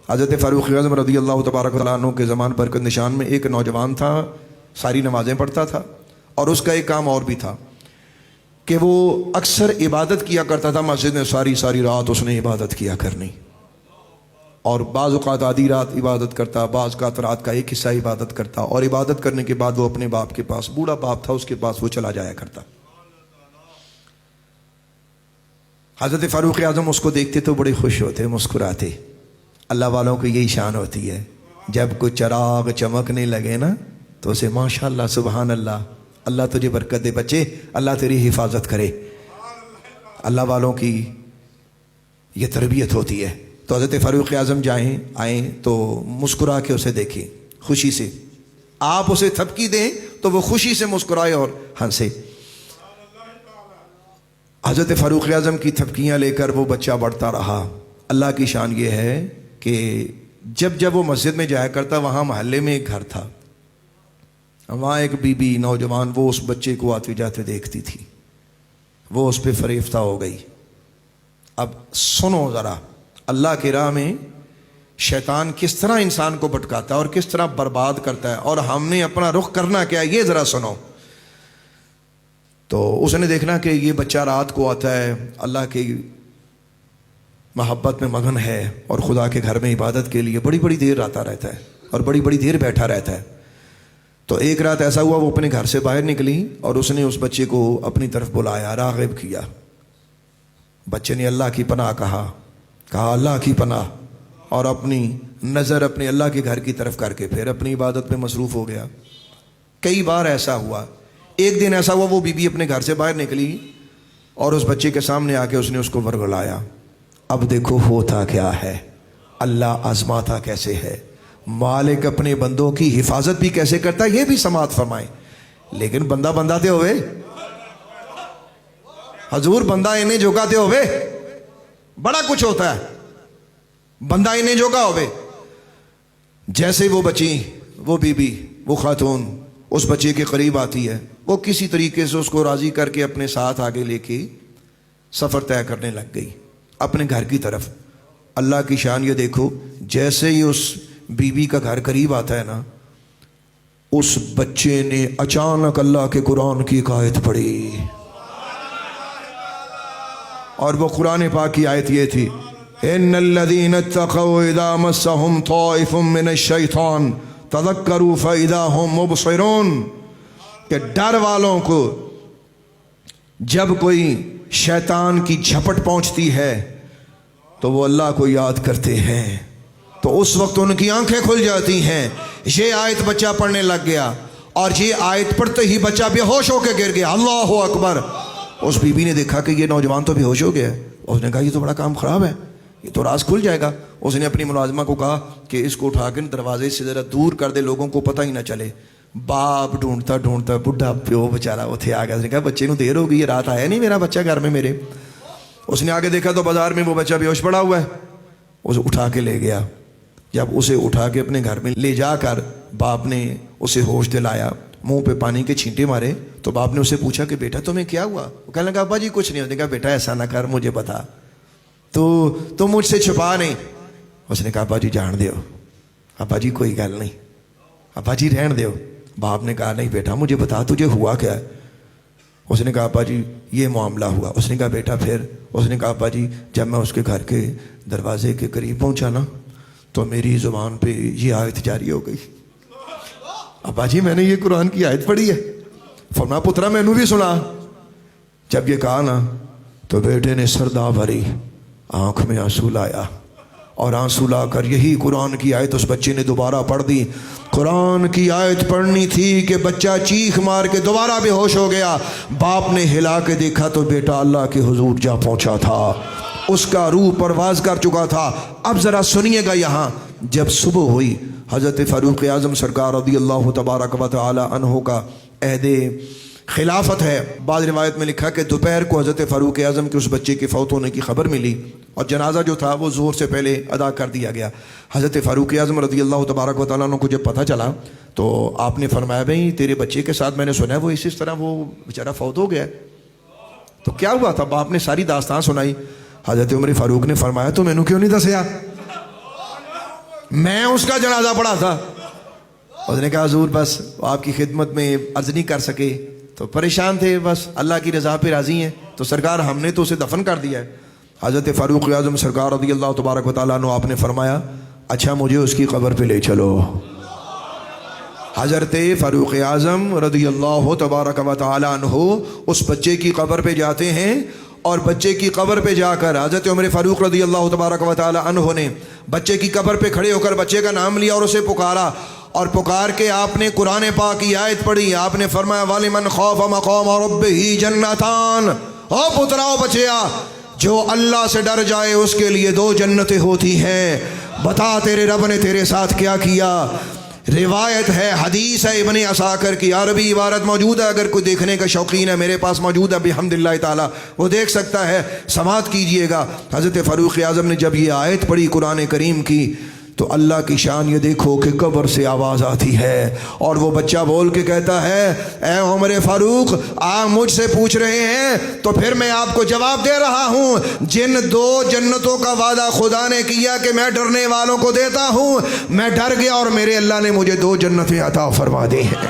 حضرت فاروق اعظم رضی اللہ تبارک و تعالیٰ عنہ کے زمان برکت نشان میں ایک نوجوان تھا، ساری نمازیں پڑھتا تھا، اور اس کا ایک کام اور بھی تھا کہ وہ اکثر عبادت کیا کرتا تھا مسجد میں، ساری رات اس نے عبادت کیا کرنی، اور بعض اوقات آدھی رات عبادت کرتا، بعض اوقات رات کا ایک حصہ عبادت کرتا، اور عبادت کرنے کے بعد وہ اپنے باپ کے پاس، بوڑھا باپ تھا اس کے پاس، وہ چلا جایا کرتا۔ حضرت فاروق اعظم اس کو دیکھتے تو بڑے خوش ہوتے، مسکراتے۔ اللہ والوں کو یہی شان ہوتی ہے، جب کوئی چراغ چمکنے لگے نا تو اسے ماشاءاللہ سبحان اللہ، اللہ تجھے برکت دے بچے، اللہ تیری حفاظت کرے۔ اللہ والوں کی یہ تربیت ہوتی ہے۔ تو حضرت فاروق اعظم آئیں تو مسکرا کے اسے دیکھیں خوشی سے، آپ اسے تھپکی دیں تو وہ خوشی سے مسکرائے اور ہنسے۔ حضرت فاروق اعظم کی تھپکیاں لے کر وہ بچہ بڑھتا رہا۔ اللہ کی شان یہ ہے کہ جب وہ مسجد میں جایا کرتا، وہاں محلے میں ایک گھر تھا، وہاں ایک بی بی نوجوان وہ اس بچے کو آتے جاتے دیکھتی تھی، وہ اس پہ فریفتہ ہو گئی۔ اب سنو ذرا، اللہ کی راہ میں شیطان کس طرح انسان کو بھٹکاتا ہے اور کس طرح برباد کرتا ہے، اور ہم نے اپنا رخ کرنا کیا ہے یہ ذرا سنو۔ تو اس نے دیکھنا کہ یہ بچہ رات کو آتا ہے، اللہ کی محبت میں مگن ہے، اور خدا کے گھر میں عبادت کے لیے بڑی دیر آتا رہتا ہے اور بڑی دیر بیٹھا رہتا ہے۔ تو ایک رات ایسا ہوا، وہ اپنے گھر سے باہر نکلی اور اس نے اس بچے کو اپنی طرف بلایا، راغب کیا۔ بچے نے اللہ کی پناہ کہا اللہ کی پناہ، اور اپنی نظر اپنے اللہ کے گھر کی طرف کر کے پھر اپنی عبادت میں مصروف ہو گیا۔ کئی بار ایسا ہوا۔ ایک دن ایسا ہوا، وہ بی بی اپنے گھر سے باہر نکلی اور اس بچے کے سامنے آ کے اس نے اس کو ورگلایا۔ اب دیکھو ہوتا کیا ہے، اللہ آزماتا کیسے ہے، مالک اپنے بندوں کی حفاظت بھی کیسے کرتا ہے، یہ بھی سماعت فرمائے۔ لیکن بندہ تے ہوئے حضور، بندہ انہیں جھکاتے ہوئے بڑا کچھ ہوتا ہے، بندہ انہیں جھکا ہوئے۔ جیسے وہ بچی، وہ بی بی، وہ خاتون اس بچے کے قریب آتی ہے، وہ کسی طریقے سے اس کو راضی کر کے اپنے ساتھ آگے لے کے سفر طے کرنے لگ گئی اپنے گھر کی طرف۔ اللہ کی شان یہ دیکھو، جیسے ہی اس بی بی کا گھر قریب آتا ہے نا، اس بچے نے اچانک اللہ کے قرآن کی ایک آیت پڑھی، اور وہ قرآن پاک کی آیت یہ تھی، ان الذین اتقوا اذا مسهم طائف من الشیطان تذکروا فاذا هم مبصرون، کہ ڈر والوں کو جب کوئی شیطان کی جھپٹ پہنچتی ہے تو وہ اللہ کو یاد کرتے ہیں، تو اس وقت ان کی آنکھیں کھل جاتی ہیں۔ یہ آیت بچہ پڑھنے لگ گیا، اور یہ آیت پڑھتے ہی بچہ بے ہوش ہو کے گر گیا۔ اللہ اکبر۔ اس بی بی نے دیکھا کہ یہ نوجوان تو بے ہوش ہو گیا ہے، اس نے کہا یہ تو بڑا کام خراب ہے، یہ تو راز کھل جائے گا۔ اس نے اپنی ملازمہ کو کہا کہ اس کو اٹھا کے دروازے سے ذرا دور کر دے، لوگوں کو پتہ ہی نہ چلے۔ باپ ڈھونڈتا بڈھا پیو بیچارہ اتھے آ گیا۔ اس نے کہا بچے نو دیر ہو گئی، یہ رات آیا نہیں میرا بچہ گھر میں میرے۔ اس نے آگے دیکھا تو بازار میں وہ بچہ بے ہوش پڑا ہوا ہے، اسے اٹھا کے لے گیا۔ جب اسے اٹھا کے اپنے گھر میں لے جا کر باپ نے اسے ہوش دلایا، منہ پہ پانی کے چھینٹے مارے، تو باپ نے اسے پوچھا کہ بیٹا تمہیں کیا ہوا؟ وہ کہنے لگا ابا جی کچھ نہیں۔ اس نے کہا بیٹا ایسا نہ کر، مجھے بتا، تو مجھ سے چھپا نہیں۔ اس نے کہا ابا جی جان دیو، ابا جی کوئی گل نہیں، ابا جی رہن دیو۔ باپ نے کہا نہیں بیٹا مجھے بتا تجھے ہوا کیا ہے؟ اس نے کہا ابا جی یہ معاملہ ہوا۔ اس نے کہا بیٹا پھر؟ اس نے کہا ابا جی جب میں اس کے گھر کے دروازے کے قریب پہنچا نا تو میری زبان پہ یہ آیت جاری ہو گئی۔ ابا جی میں نے یہ قرآن کی آیت پڑھی ہے۔ فرمایا پترا میں نے بھی سنا۔ جب یہ کہا نا تو بیٹے نے سردا بھری، آنکھ میں آنسو لایا، اور آنسو لا کر یہی قرآن کی آیت اس بچے نے دوبارہ پڑھ دی۔ قرآن کی آیت پڑھنی تھی کہ بچہ چیخ مار کے دوبارہ بے ہوش ہو گیا۔ باپ نے ہلا کے دیکھا تو بیٹا اللہ کے حضور جا پہنچا تھا، اس کا روح پرواز کر چکا تھا۔ اب ذرا سنیے گا، یہاں جب صبح ہوئی، حضرت فاروق اعظم سرکار رضی اللہ تبارک و تعالی عنہ کا عہد خلافت ہے۔ بعض روایت میں لکھا کہ دوپہر کو حضرت فاروق اعظم کے اس بچے کے فوت ہونے کی خبر ملی، اور جنازہ جو تھا وہ ظہر سے پہلے ادا کر دیا گیا۔ حضرت فاروق اعظم رضی اللہ تبارک و تعالیٰ عنہ کو جب پتہ چلا تو آپ نے فرمایا بھئی تیرے بچے کے ساتھ میں نے سنا ہے وہ اس طرح وہ بیچارہ فوت ہو گیا ہے، تو کیا ہوا تھا؟ باپ نے ساری داستان سنائی۔ حضرت عمر فاروق نے فرمایا تو مینوں کیوں نہیں دسیا؟ میں اس کا جنازہ پڑھا تھا۔ اس نے کہا حضور بس آپ کی خدمت میں عرض نہیں کر سکے، تو پریشان تھے، بس اللہ کی رضا پہ راضی ہیں، تو سرکار ہم نے تو اسے دفن کر دیا ہے۔ حضرت فاروق اعظم سرکار رضی اللہ تبارک و تعالیٰ عنہ آپ نے فرمایا اچھا مجھے اس کی قبر پہ لے چلو۔ حضرت فاروق اعظم رضی اللہ تبارک و تعالیٰ عنہ اس بچے کی قبر پہ جاتے ہیں، اور بچے کی قبر پہ جا کر حضرت عمر فاروق رضی اللہ تبارک و تعالیٰ عنہ نے بچے کی قبر پہ کھڑے ہو کر بچے کا نام لیا اور اسے پکارا، اور پکار کے آپ نے قرآن پاک کی آیت پڑھی۔ آپ نے فرمایا وَلِمَنْ خَافَ مَقَامَ رَبِّهِ جَنَّتَانِ، او پتراؤ بچیا، جو اللہ سے ڈر جائے اس کے لیے 2 جنتیں ہوتی ہیں۔ بتا تیرے رب نے تیرے ساتھ کیا کیا۔ روایت ہے، حدیث ہے ابن عساکر کی، عربی عبارت موجود ہے، اگر کوئی دیکھنے کا شوقین ہے میرے پاس موجود ہے بحمداللہ تعالی، وہ دیکھ سکتا ہے، سماعت کیجئے گا۔ حضرت فاروق اعظم نے جب یہ آیت پڑھی قرآن کریم کی تو اللہ کی شان یہ دیکھو کہ قبر سے آواز آتی ہے، اور وہ بچہ بول کے کہتا ہے اے عمر فاروق آپ مجھ سے پوچھ رہے ہیں تو پھر میں آپ کو جواب دے رہا ہوں، جن 2 جنتوں کا وعدہ خدا نے کیا کہ میں ڈرنے والوں کو دیتا ہوں، میں ڈر گیا اور میرے اللہ نے مجھے 2 جنتیں عطا فرما دی ہیں۔